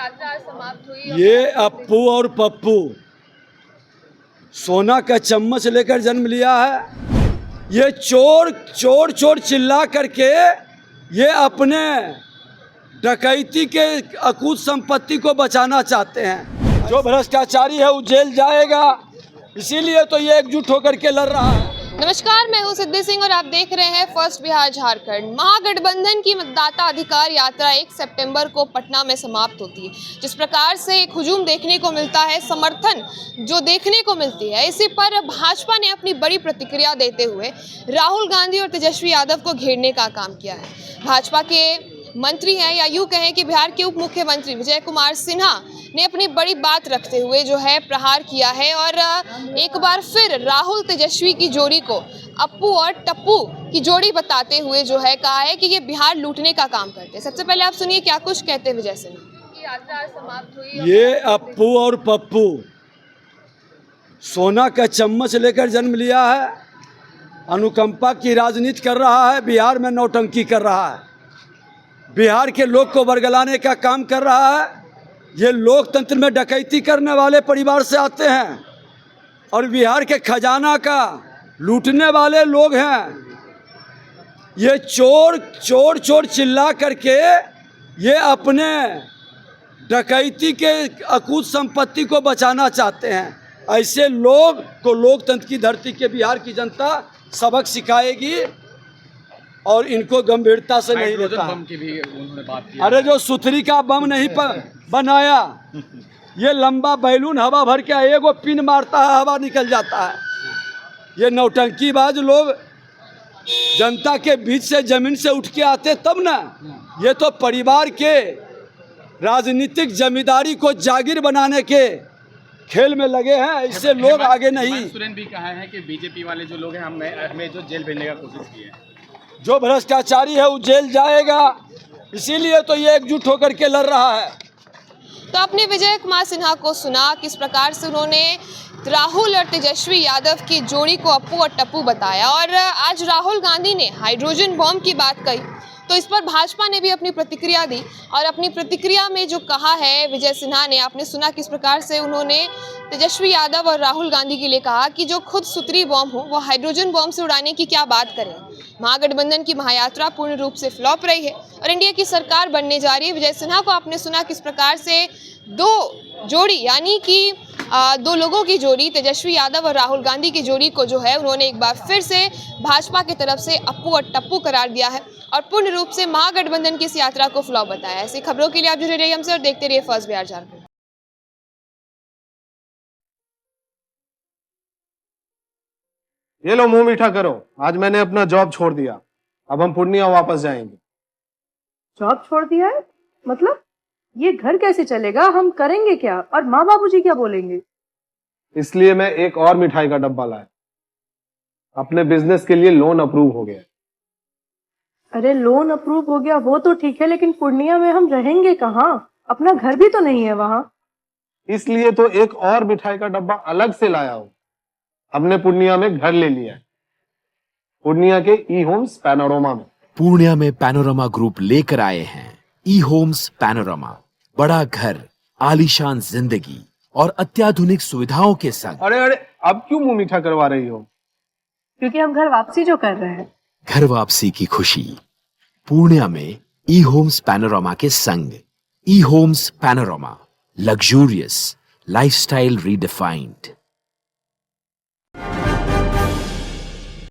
यात्रा समाप्त हुई। ये अप्पू और पप्पू सोना का चम्मच लेकर जन्म लिया है। ये चोर चोर चोर चिल्ला करके ये अपने डकैती के अकूत संपत्ति को बचाना चाहते हैं। जो भ्रष्टाचारी है वो जेल जाएगा, इसीलिए तो ये एकजुट होकर के लड़ रहा है। नमस्कार, मैं हूं सिद्धि सिंह और आप देख रहे हैं फर्स्ट बिहार झारखंड। महागठबंधन की मतदाता अधिकार यात्रा 1 सितंबर को पटना में समाप्त होती है। जिस प्रकार से एक हुजूम देखने को मिलता है, समर्थन जो देखने को मिलती है, इसी पर भाजपा ने अपनी बड़ी प्रतिक्रिया देते हुए राहुल गांधी और तेजस्वी यादव को घेरने का काम किया है। भाजपा के मंत्री हैं या यूं कहें कि बिहार के उप मुख्यमंत्री विजय कुमार सिन्हा ने अपनी बड़ी बात रखते हुए जो है प्रहार किया है और एक बार फिर राहुल तेजस्वी की जोड़ी को अप्पू और टप्पू की जोड़ी बताते हुए जो है कहा है कि ये बिहार लूटने का काम करते हैं। सबसे पहले आप सुनिए क्या कुछ कहते हैं विजय सिन्हा। की यात्रा समाप्त हुई। ये अप्पू और पप्पू सोना का चम्मच लेकर जन्म लिया है। अनुकंपा की राजनीति कर रहा है, बिहार में नौटंकी कर रहा है, बिहार के लोग को बरगलाने का काम कर रहा है। ये लोकतंत्र में डकैती करने वाले परिवार से आते हैं और बिहार के खजाना का लूटने वाले लोग हैं। ये चोर चोर चोर चिल्ला करके ये अपने डकैती के अकूत संपत्ति को बचाना चाहते हैं। ऐसे लोग को लोकतंत्र की धरती के बिहार की जनता सबक सिखाएगी और इनको गंभीरता से नहीं लेता। बम की भी उन्होंने बात की। अरे जो सुथरी का बम नहीं बनाया, ये लंबा बैलून हवा भर के एगो पिन मारता है, हवा निकल जाता है। ये नौटंकीबाज लोग जनता के बीच से जमीन से उठ के आते तब ना। ये तो परिवार के राजनीतिक जमींदारी को जागीर बनाने के खेल में लगे हैं। इससे लोग आगे नहीं। सुरेन भी कहा है कि बीजेपी वाले जो लोग हैं हमें जो जेल भेजने का कोशिश की है। जो भ्रष्टाचारी है वो जेल जाएगा, इसीलिए तो ये एकजुट होकर के लड़ रहा है। तो आपने विजय कुमार सिन्हा को सुना किस प्रकार से उन्होंने राहुल और तेजस्वी यादव की जोड़ी को अप्पू और टप्पू बताया और आज राहुल गांधी ने हाइड्रोजन बॉम्ब की बात कही, तो इस पर भाजपा ने भी अपनी प्रतिक्रिया दी और अपनी प्रतिक्रिया में जो कहा है विजय सिन्हा ने, आपने सुना किस प्रकार से उन्होंने तेजस्वी यादव और राहुल गांधी के लिए कहा कि जो खुद सुतरी बॉम्ब हो वो हाइड्रोजन बॉम्ब से उड़ाने की क्या बात करें। महागठबंधन की महायात्रा पूर्ण रूप से फ्लॉप रही है और इंडिया की सरकार बनने जा रही है। विजय सिन्हा को आपने सुना किस प्रकार से दो जोड़ी यानी कि दो लोगों की जोड़ी तेजस्वी यादव और राहुल गांधी की जोड़ी को जो है उन्होंने एक बार फिर से भाजपा की तरफ से अप्पू और टप्पू करार दिया है और पूर्ण रूप से महागठबंधन की इस यात्रा को फ्लॉप बताया है। ऐसी खबरों के लिए आप जुड़े रहिए हमसे और देखते रहिए फर्स्ट बिहार झारखंड। ये लो मुंह मीठा करो, आज मैंने अपना जॉब छोड़ दिया। अब हम पूर्णिया वापस जाएंगे। जॉब छोड़ दिया है? मतलब ये घर कैसे चलेगा? हम करेंगे क्या और माँ बाबूजी क्या बोलेंगे? इसलिए मैं एक और मिठाई का डब्बा लाया। अपने बिजनेस के लिए लोन अप्रूव हो गया। अरे लोन अप्रूव हो गया वो तो ठीक है, लेकिन पूर्णिया में हम रहेंगे कहाँ? अपना घर भी तो नहीं है वहाँ। इसलिए तो एक और मिठाई का डब्बा अलग से लाया हूँ। हमने पूर्णिया में घर ले लिया है, पूर्णिया के ई होम्स पैनोरमा में। पूर्णिया में पैनोरमा ग्रुप लेकर आए हैं ई होम्स पैनोरमा। बड़ा घर, आलीशान जिंदगी और अत्याधुनिक सुविधाओं के संग। अरे अब क्यों मुंह मीठा करवा रही हो? क्योंकि हम घर वापसी जो कर रहे हैं। घर वापसी की खुशी पूर्णिया में ई होम्स पैनोरमा के संग। E homes panorama, luxurious lifestyle redefined.